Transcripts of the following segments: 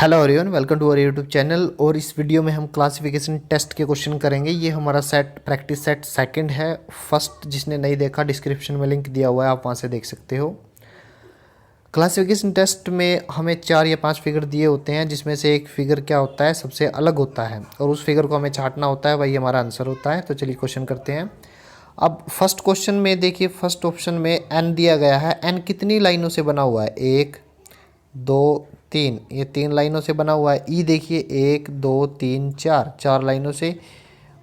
Hello everyone, welcome to our YouTube channel. और इस video में हम क्लासिफिकेशन टेस्ट के क्वेश्चन करेंगे। ये हमारा सेट प्रैक्टिस सेट सेकंड है। फर्स्ट जिसने नहीं देखा, डिस्क्रिप्शन में लिंक दिया हुआ है, आप वहाँ से देख सकते हो। क्लासिफिकेशन टेस्ट में हमें 4 या 5 फिगर दिए होते हैं, जिसमें से एक फिगर क्या होता है, सबसे अलग होता है और उस फिगर को हमें छांटना होता है, वही हमारा आंसर होता है। तो चलिए क्वेश्चन करते हैं। अब फर्स्ट क्वेश्चन में देखिए, फर्स्ट ऑप्शन में एन दिया गया है। एन कितनी लाइनों से बना हुआ है? 1 2 3, ये 3 लाइनों से बना हुआ है। ई देखिए 1 2 3 4, 4 लाइनों से।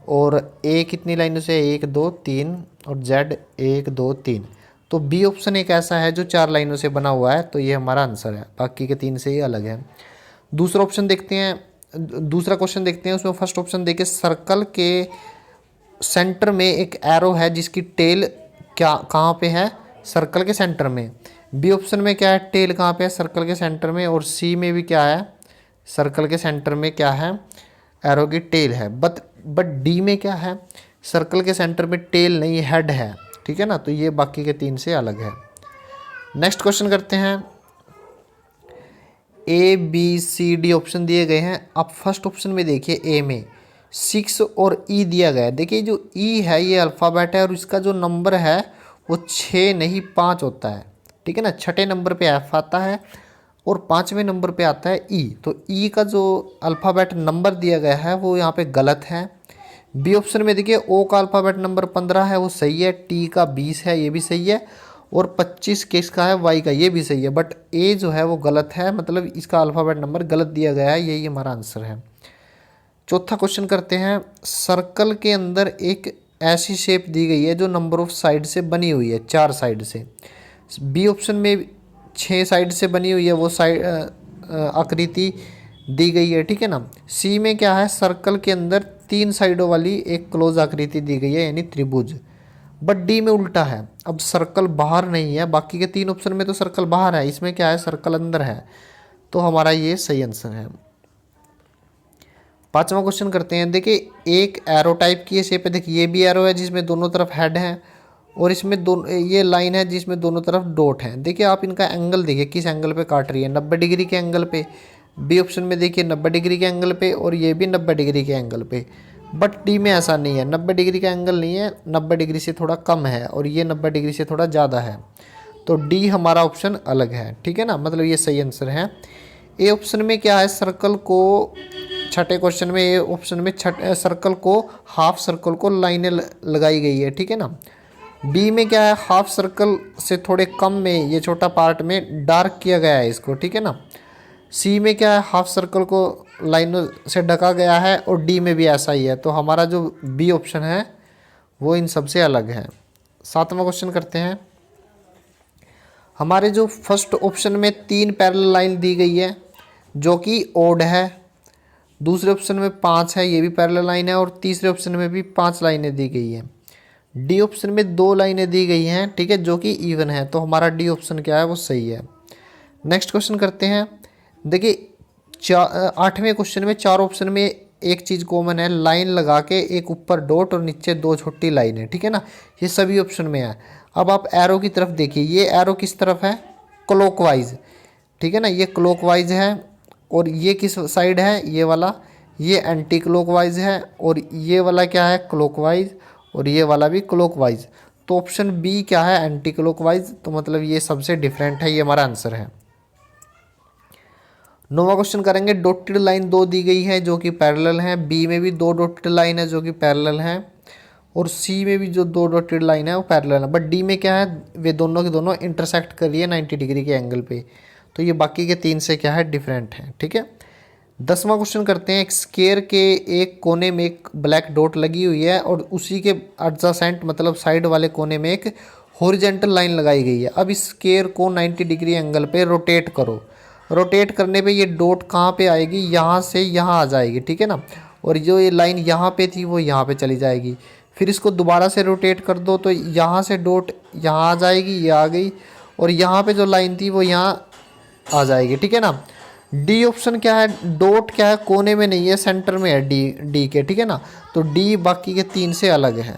और ए कितनी लाइनों से? 1 2 3। और जेड 1 2 3। तो बी ऑप्शन एक ऐसा है जो 4 लाइनों से बना हुआ है, तो ये हमारा आंसर है। बाकी के 3 से ये अलग है। दूसरा ऑप्शन देखते हैं, दूसरा क्वेश्चन देखते हैं। उसमें फर्स्ट ऑप्शन देखिए, सर्कल के सेंटर में एक एरो है जिसकी टेल क्या कहाँ पे है? सर्कल के सेंटर में। बी ऑप्शन में क्या है? टेल कहाँ पे है? सर्कल के सेंटर में। और सी में भी क्या है? सर्कल के सेंटर में क्या है? एरो की टेल है। बट डी में क्या है? सर्कल के सेंटर में टेल नहीं, हेड है। ठीक है ना, तो ये बाकी के 3 से अलग है। नेक्स्ट क्वेश्चन करते हैं। A B C D option दिए गए हैं। अब फर्स्ट ऑप्शन में देखिए, ए में 6 और ई दिया गया है। देखिए जो ई है ये अल्फ़ाबेट है और इसका जो नंबर है वो 6 नहीं 5 होता है। ठीक है ना, छठे नंबर पे एफ आता है और 5वें नंबर पे आता है ई। तो ई का जो अल्फ़ाबेट नंबर दिया गया है वो यहाँ पे गलत है। बी ऑप्शन में देखिए, ओ का अल्फ़ाबेट नंबर 15 है, वो सही है। टी का 20 है, ये भी सही है। और 25 किसका है? वाई का, ये भी सही है। बट ए जो है वो गलत है, मतलब इसका अल्फ़ाबेट नंबर गलत दिया गया है। यही हमारा आंसर है। चौथा क्वेश्चन करते हैं। सर्कल के अंदर एक ऐसी शेप दी गई है जो नंबर ऑफ साइड से बनी हुई है, 4 साइड से। बी ऑप्शन में 6 साइड से बनी हुई है, वो साइड आकृति दी गई है। ठीक है ना। सी में क्या है? सर्कल के अंदर 3 साइडों वाली एक क्लोज आकृति दी गई है, यानी त्रिभुज। बट डी में उल्टा है। अब सर्कल बाहर नहीं है, बाकी के 3 ऑप्शन में तो सर्कल बाहर है, इसमें क्या है? सर्कल अंदर है। तो हमारा ये सही आंसर है। पांचवा क्वेश्चन करते हैं। देखिए एक एरो टाइप की शेप है। देखिए ये भी एरो है जिसमें दोनों तरफ हेड है, और इसमें दोनों ये लाइन है जिसमें दोनों तरफ डॉट है। देखिए आप इनका एंगल देखिए, किस एंगल पे काट रही है? 90 डिग्री के एंगल पे। बी ऑप्शन में देखिए 90 डिग्री के एंगल पे, और ये भी 90 डिग्री के एंगल पे। बट डी में ऐसा नहीं है, 90 डिग्री का एंगल नहीं है, 90 डिग्री से थोड़ा कम है, और ये 90 डिग्री से थोड़ा ज़्यादा है। तो डी हमारा ऑप्शन अलग है। ठीक है ना, मतलब ये सही आंसर है। ए ऑप्शन में क्या है? सर्कल को, छठे क्वेश्चन में ए ऑप्शन में सर्कल को, हाफ सर्कल को लाइनें लगाई गई है। ठीक है ना। बी में क्या है? हाफ सर्कल से थोड़े कम में, ये छोटा पार्ट में डार्क किया गया है इसको। ठीक है ना। सी में क्या है? हाफ सर्कल को लाइनों से ढका गया है, और डी में भी ऐसा ही है। तो हमारा जो बी ऑप्शन है वो इन सबसे अलग है। सातवां क्वेश्चन करते हैं। हमारे जो फर्स्ट ऑप्शन में 3 पैरेलल लाइन दी गई है जो कि ओड है। दूसरे ऑप्शन में 5 है, ये भी पैरेलल लाइन है। और तीसरे ऑप्शन में भी 5 लाइनें दी गई हैं। डी ऑप्शन में 2 लाइनें दी गई हैं, ठीक है, जो कि इवन है। तो हमारा डी ऑप्शन क्या है? वो सही है। नेक्स्ट क्वेश्चन करते हैं। देखिए 8वें क्वेश्चन में 4 ऑप्शन में एक चीज़ कॉमन है, लाइन लगा के एक ऊपर डॉट और नीचे 2 छोटी लाइनें। ठीक है ना, ये सभी ऑप्शन में है। अब आप एरो की तरफ देखिए, ये एरो किस तरफ है? क्लॉकवाइज। ठीक है ना, ये क्लॉकवाइज है। और ये किस साइड है? ये वाला, ये एंटी क्लॉकवाइज है। और ये वाला क्या है? क्लॉकवाइज। और ये वाला भी क्लॉकवाइज। तो ऑप्शन बी क्या है? Anti clockwise. तो मतलब ये सबसे डिफरेंट है, ये हमारा आंसर है। 9वां क्वेश्चन करेंगे। डॉटेड लाइन 2 दी गई है जो कि पैरेलल है। बी में भी 2 डॉटेड लाइन है जो कि पैरेलल है। और सी में भी जो 2 डॉटेड लाइन है वो पैरेलल है। बट डी में क्या है? वे दोनों के दोनों इंटरसेक्ट कर रही है 90 डिग्री के एंगल पे। तो ये बाकी के 3 से क्या है? डिफरेंट है। ठीक है। 10वां क्वेश्चन करते हैं। एक स्केयर के एक कोने में एक ब्लैक डॉट लगी हुई है, और उसी के एडजेसेंट मतलब साइड वाले कोने में एक हॉरिजॉन्टल लाइन लगाई गई है। अब इस स्केयर को 90 डिग्री एंगल पे रोटेट करो। रोटेट करने पे ये डॉट कहाँ पे आएगी? यहाँ से यहाँ आ जाएगी। ठीक है ना। और जो ये लाइन यहाँ पे थी वो यहाँ पे चली जाएगी। फिर इसको दोबारा से रोटेट कर दो तो यहाँ से डॉट यहाँ आ जाएगी, ये आ गई। और यहाँ पे जो लाइन थी वो यहाँ आ जाएगी। ठीक है ना। डी ऑप्शन क्या है? डॉट क्या है? कोने में नहीं है, सेंटर में है डी के। ठीक है ना। तो डी बाकी के 3 से अलग है।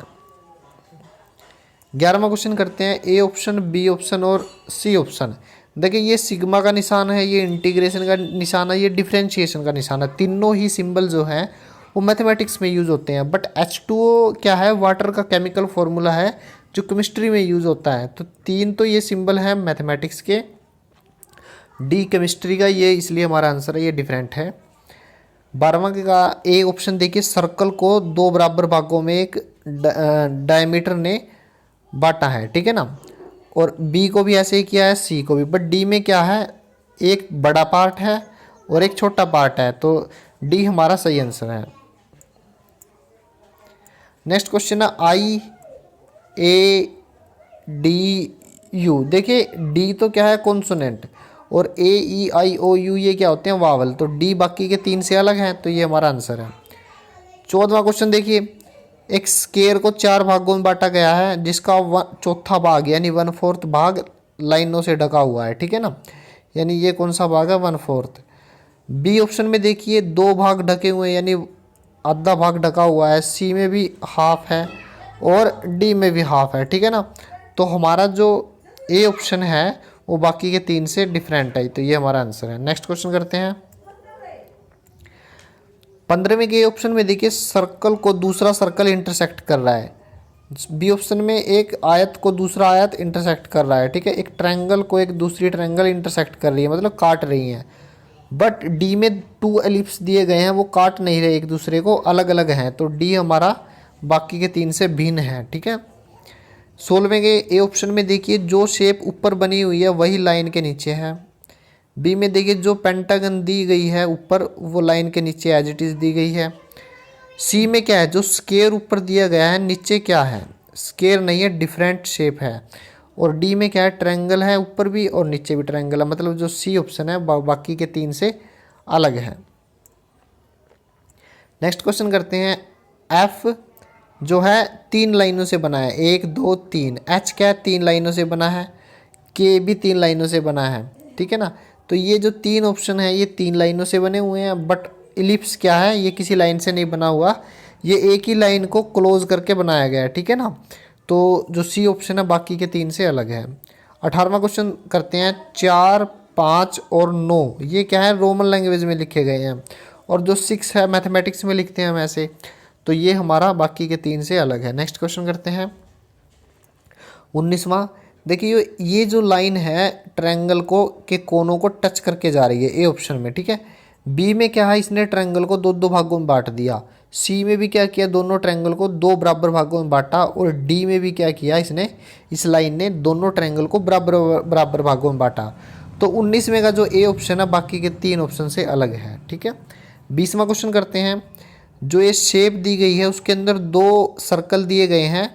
11वां क्वेश्चन करते हैं। ए ऑप्शन, बी ऑप्शन और सी ऑप्शन देखिए ये सिग्मा का निशान है, ये इंटीग्रेशन का निशान है, ये डिफरेंशिएशन का निशान है। तीनों ही सिंबल जो हैं वो मैथमेटिक्स में यूज़ होते हैं। बट H2O क्या है, वाटर का केमिकल फॉर्मूला है जो केमिस्ट्री में यूज़ होता है। तो तीन तो ये सिंबल हैं मैथमेटिक्स के, डी केमिस्ट्री का, ये इसलिए हमारा आंसर है ये डिफरेंट है। 12वां का ए ऑप्शन देखिए, सर्कल को दो बराबर भागों में एक डायमीटर ने बांटा है, ठीक है ना। और बी को भी ऐसे ही किया है, सी को भी। बट डी में क्या है, एक बड़ा पार्ट है और एक छोटा पार्ट है, तो डी हमारा सही आंसर है। नेक्स्ट क्वेश्चन है आई ए डी यू। देखिए डी तो क्या है, कॉन्सोनेंट, और ए ई आई ओ यू ये क्या होते हैं, वावल। तो डी बाकी के तीन से अलग हैं, तो ये हमारा आंसर है। 14वां क्वेश्चन देखिए, एक स्केयर को 4 भागों में बांटा गया है जिसका चौथा भाग यानी 1/4 भाग लाइनों से ढका हुआ है, ठीक है ना। यानी ये कौन सा भाग है, 1/4। बी ऑप्शन में देखिए 2 भाग ढके हुए हैं यानी आधा भाग ढका हुआ है। सी में भी हाफ है और डी में भी हाफ है, ठीक है ना। तो हमारा जो ए ऑप्शन है वो बाकी के तीन से डिफरेंट है, तो ये हमारा आंसर है। नेक्स्ट क्वेश्चन करते हैं। 15वें के ऑप्शन में देखिए, सर्कल को दूसरा सर्कल इंटरसेक्ट कर रहा है। बी ऑप्शन में एक आयत को दूसरा आयत इंटरसेक्ट कर रहा है, ठीक है। एक ट्रायंगल को एक दूसरी ट्रायंगल इंटरसेक्ट कर रही है, मतलब काट रही हैं। बट डी में 2 एलिप्स दिए गए हैं, वो काट नहीं रहे एक दूसरे को, अलग अलग हैं। तो डी हमारा बाकी के तीन से भिन्न है, ठीक है। 16वें के ए ऑप्शन में देखिए, जो शेप ऊपर बनी हुई है वही लाइन के नीचे है। बी में देखिए, जो पेंटागन दी गई है ऊपर वो लाइन के नीचे एज इट इज़ दी गई है। सी में क्या है, जो स्केयर ऊपर दिया गया है नीचे क्या है, स्केयर नहीं है, डिफरेंट शेप है। और डी में क्या है, ट्रायंगल है, ऊपर भी और नीचे भी ट्रायंगल है। मतलब जो सी ऑप्शन है बाकी के तीन से अलग है। नेक्स्ट क्वेश्चन करते हैं। एफ जो है 3 लाइनों से बना है, 1 2 3। एच क्या है, 3 लाइनों से बना है। के भी 3 लाइनों से बना है, ठीक है ना। तो ये जो 3 ऑप्शन है ये 3 लाइनों से बने हुए हैं। बट इलिप्स क्या है, ये किसी लाइन से नहीं बना हुआ, ये एक ही लाइन को क्लोज करके बनाया गया है, ठीक है ना। तो जो सी ऑप्शन है बाकी के तीन से अलग है। 18वां क्वेश्चन करते हैं। 4 5 और 9 ये क्या है, रोमन लैंग्वेज में लिखे गए हैं। और जो 6 है मैथमेटिक्स में लिखते हैं हम ऐसे, तो ये हमारा बाकी के तीन से अलग है। नेक्स्ट क्वेश्चन करते हैं। 19वां देखिए, ये जो लाइन है ट्रायंगल को के कोनों को टच करके जा रही है, ए ऑप्शन में, ठीक है। बी में क्या है, इसने ट्रायंगल को 2 2 भागों में बांट दिया। सी में भी क्या किया, दोनों ट्रायंगल को 2 बराबर भागों में बांटा। और डी में भी क्या किया, इसने इस लाइन ने दोनों ट्रायंगल को बराबर बराबर भागों में बांटा। तो 19वें का जो ए ऑप्शन है बाकी के 3 ऑप्शन से अलग है, ठीक है। 20वां क्वेश्चन करते हैं। जो ये शेप दी गई है उसके अंदर 2 सर्कल दिए गए हैं,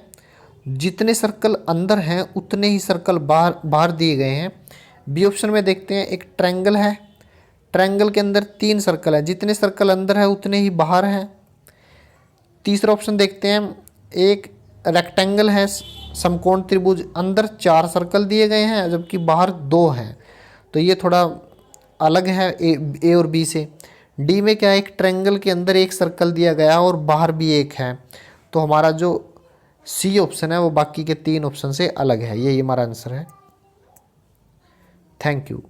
जितने सर्कल अंदर हैं उतने ही सर्कल बाहर बाहर दिए गए हैं। बी ऑप्शन में देखते हैं, एक ट्रायंगल है, ट्रायंगल के अंदर 3 सर्कल है, जितने सर्कल अंदर है उतने ही बाहर हैं। तीसरा ऑप्शन देखते हैं, एक रेक्टेंगल है, समकोण त्रिभुज, अंदर 4 सर्कल दिए गए हैं जबकि बाहर 2 हैं। तो ये थोड़ा अलग है ए और बी से। डी में क्या है, एक ट्रायंगल के अंदर एक सर्कल दिया गया और बाहर भी एक है। तो हमारा जो सी ऑप्शन है वो बाकी के 3 ऑप्शन से अलग है, यही हमारा आंसर है। Thank you.